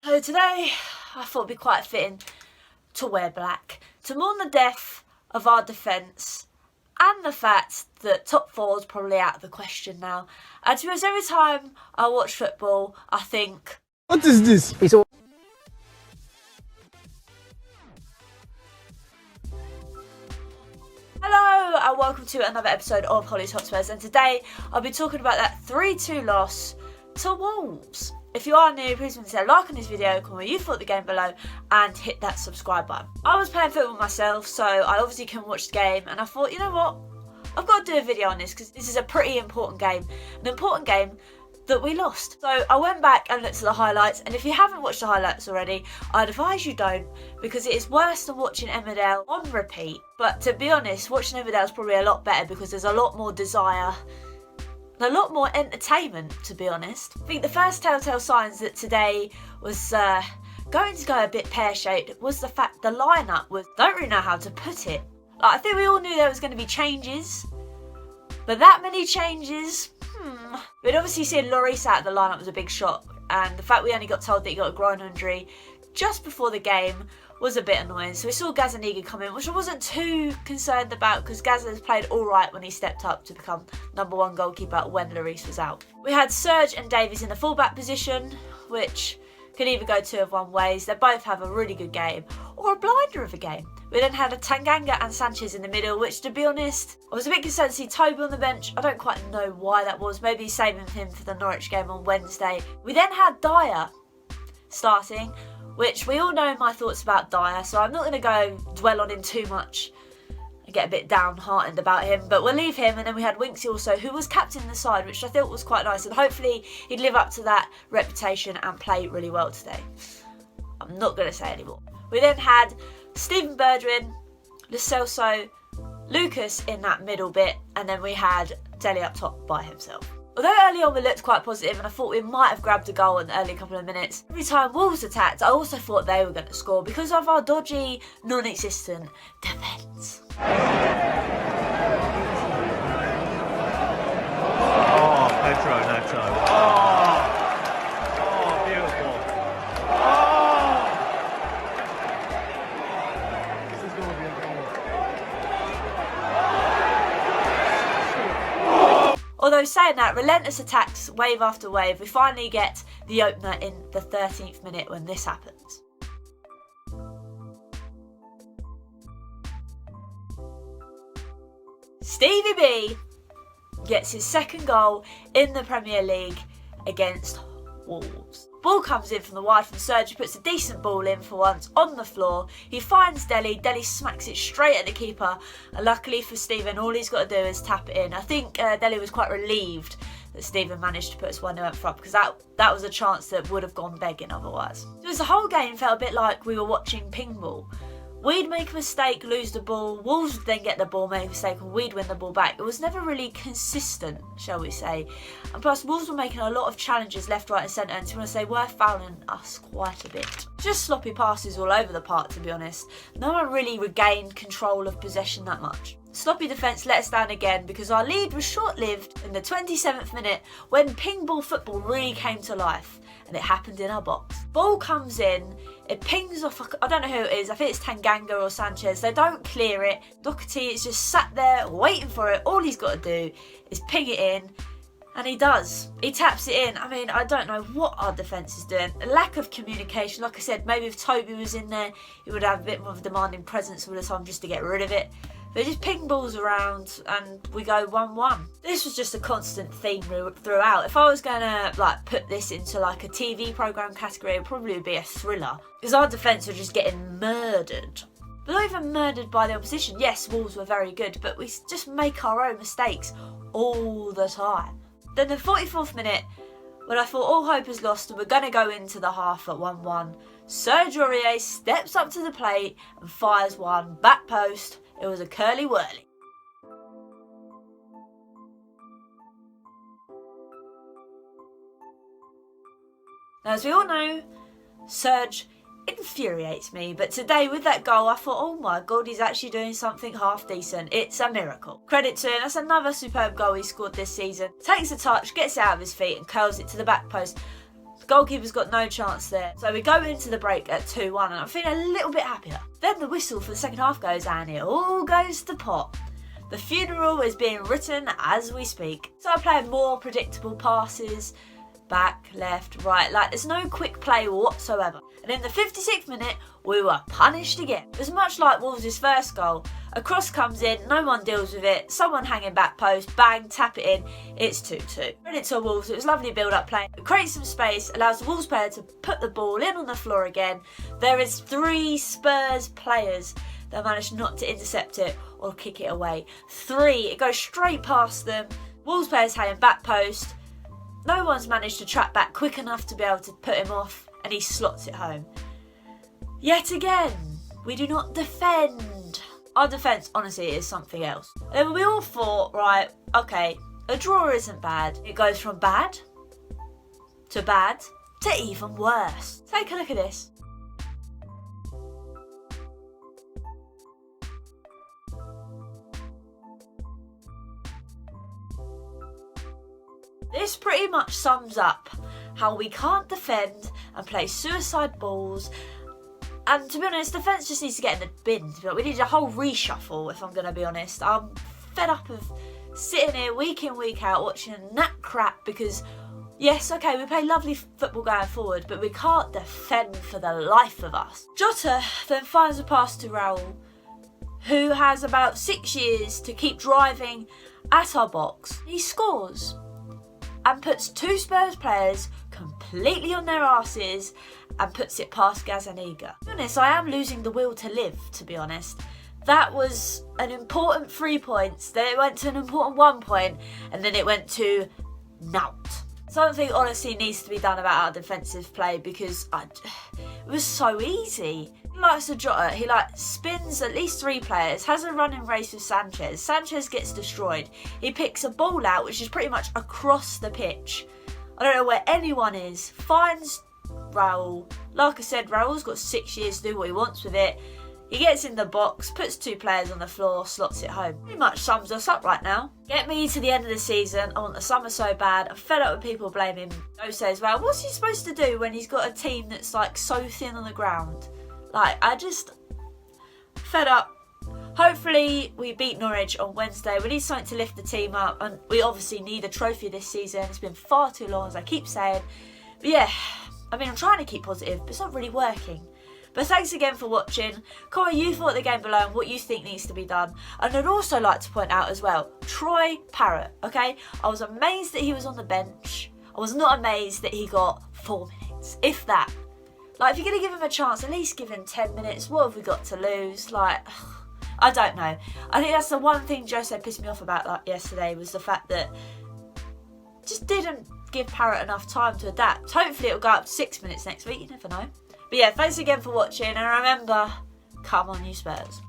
So today I thought it'd be quite fitting to wear black, to mourn the death of our defence and the fact that top four is probably out of the question now. And to be honest, every time I watch football I think, what is this? Hello and welcome to another episode of Hollie's Hotspurs, and today I'll be talking about that 3-2 loss to Wolves. If you are new, please consider liking this video, comment what you thought of the game below and hit that subscribe button. I was playing football myself, so I obviously couldn't watch the game, and I thought, you know what, I've got to do a video on this because this is a pretty important game, an important game that we lost. So I went back and looked at the highlights, and if you haven't watched the highlights already, I'd advise you don't, because it is worse than watching Emmerdale on repeat. But to be honest, watching Emmerdale is probably a lot better because there's a lot more desire and a lot more entertainment, to be honest. I think the first telltale signs that today was going to go a bit pear-shaped was the fact the lineup was, don't really know how to put it. Like, I think we all knew there was going to be changes, but that many changes, We'd obviously seen Lloris out of the lineup was a big shock, and the fact we only got told that he got a groin injury just before the game was a bit annoying. So we saw Gazaniga come in, which I wasn't too concerned about because Gaza has played alright when he stepped up to become #1 goalkeeper when Lloris was out. We had Serge and Davies in the fullback position, which could either go two of one ways. They both have a really good game or a blinder of a game. We then had a Tanganga and Sanchez in the middle, which, to be honest, I was a bit concerned to see Toby on the bench. I don't quite know why that was. Maybe he's saving him for the Norwich game on Wednesday. We then had Dyer starting, which we all know my thoughts about Dyer, so I'm not going to go dwell on him too much and get a bit downhearted about him, but we'll leave him. And then we had Winksy also, who was captain in the side, which I thought was quite nice, and hopefully he'd live up to that reputation and play really well today. I'm not going to say anymore. We then had Stephen Bergwijn, Lo Celso, Lucas in that middle bit, and then we had Dele up top by himself. Although early on we looked quite positive and I thought we might have grabbed a goal in the early couple of minutes, every time Wolves attacked I also thought they were going to score because of our dodgy, non-existent defence. Oh, Pedro Neto. Oh, beautiful. Oh! This is going to be a goal. Although saying that, relentless attacks wave after wave, we finally get the opener in the 13th minute when this happens. Stevie B gets his second goal in the Premier League against Wolves. Ball comes in from the wide from Serge, puts a decent ball in for once on the floor. He finds Dele smacks it straight at the keeper, and luckily for Stephen, all he's got to do is tap it in. I think Dele was quite relieved that Stephen managed to put us 1-0 up front, because that was a chance that would have gone begging otherwise. So the whole game felt a bit like we were watching ping ball. We'd make a mistake, lose the ball, Wolves would then get the ball, make a mistake, and we'd win the ball back. It was never really consistent, shall we say. And plus, Wolves were making a lot of challenges left, right and centre, and to be honest, they were fouling us quite a bit. Just sloppy passes all over the park, to be honest. No one really regained control of possession that much. Sloppy defence let us down again because our lead was short-lived in the 27th minute when ping ball football really came to life, and it happened in our box. Ball comes in, it pings off, I don't know who it is, I think it's Tanganga or Sanchez. They don't clear it. Doherty is just sat there waiting for it. All he's got to do is ping it in, and he does. He taps it in. I mean, I don't know what our defence is doing. A lack of communication. Like I said, maybe if Toby was in there, he would have a bit more of a demanding presence all the time just to get rid of it. They just ping balls around and we go 1-1. This was just a constant theme throughout. If I was going to put this into a TV programme category, it would probably be a thriller. Because our defence were just getting murdered. But not even murdered by the opposition. Yes, Wolves were very good, but we just make our own mistakes all the time. Then the 44th minute, when I thought all hope is lost and we're going to go into the half at 1-1, Serge Aurier steps up to the plate and fires one back post. It was a curly-whirly. Now, as we all know, Serge infuriates me, but today with that goal I thought, oh my god, he's actually doing something half decent. It's a miracle. Credit to him, that's another superb goal he scored this season. Takes a touch, gets it out of his feet and curls it to the back post. Goalkeeper's got no chance there. So we go into the break at 2-1 and I'm feeling a little bit happier. Then the whistle for the second half goes and it all goes to pot. The funeral is being written as we speak. So I play more predictable passes, back, left, right, like there's no quick play whatsoever. And in the 56th minute, we were punished again. It was much like Wolves' first goal. A cross comes in, no one deals with it, someone hanging back post, bang, tap it in, it's 2-2. Credit to Wolves, it was lovely build-up play. It creates some space, allows the Wolves player to put the ball in on the floor again. There is 3 Spurs players that managed not to intercept it or kick it away. 3, it goes straight past them. Wolves players hanging back post. No one's managed to track back quick enough to be able to put him off, and he slots it home. Yet again, we do not defend. Our defence, honestly, is something else. And we all thought, right, okay, a draw isn't bad. It goes from bad to even worse. Take a look at this. This pretty much sums up how we can't defend and play suicide balls. And to be honest, defence just needs to get in the bin. We need a whole reshuffle, if I'm going to be honest. I'm fed up of sitting here week in, week out watching that crap because, yes, okay, we play lovely football going forward, but we can't defend for the life of us. Jota then finds a pass to Raul, who has about 6 years to keep driving at our box. He scores and puts 2 Spurs players completely on their arses and puts it past Gazzaniga. To be honest, I am losing the will to live, to be honest. That was an important 3 points, then it went to an important 1 point, and then it went to nout. Something honestly needs to be done about our defensive play because it was so easy. He likes to Jota, he spins at least 3 players, has a running race with Sanchez. Sanchez gets destroyed. He picks a ball out, which is pretty much across the pitch. I don't know where anyone is. Finds Raul. Like I said, Raul's got 6 years to do what he wants with it. He gets in the box, puts 2 players on the floor, slots it home. Pretty much sums us up right now. Get me to the end of the season. I want the summer so bad. I'm fed up with people blaming Jose as well. What's he supposed to do when he's got a team that's so thin on the ground? I just fed up. Hopefully we beat Norwich on Wednesday. We need something to lift the team up, and we obviously need a trophy this season. It's been far too long, as I keep saying. But yeah, I mean, I'm trying to keep positive, but it's not really working. But thanks again for watching. Comment you thought the game below and what you think needs to be done. And I'd also like to point out as well, Troy Parrott, okay? I was amazed that he was on the bench. I was not amazed that he got 4 minutes, if that. If you're going to give him a chance, at least give him 10 minutes. What have we got to lose? I don't know. I think that's the one thing Jose pissed me off about yesterday, was the fact that just didn't give Parrott enough time to adapt. Hopefully it'll go up to 6 minutes next week, you never know. But yeah, thanks again for watching, and remember, come on you Spurs.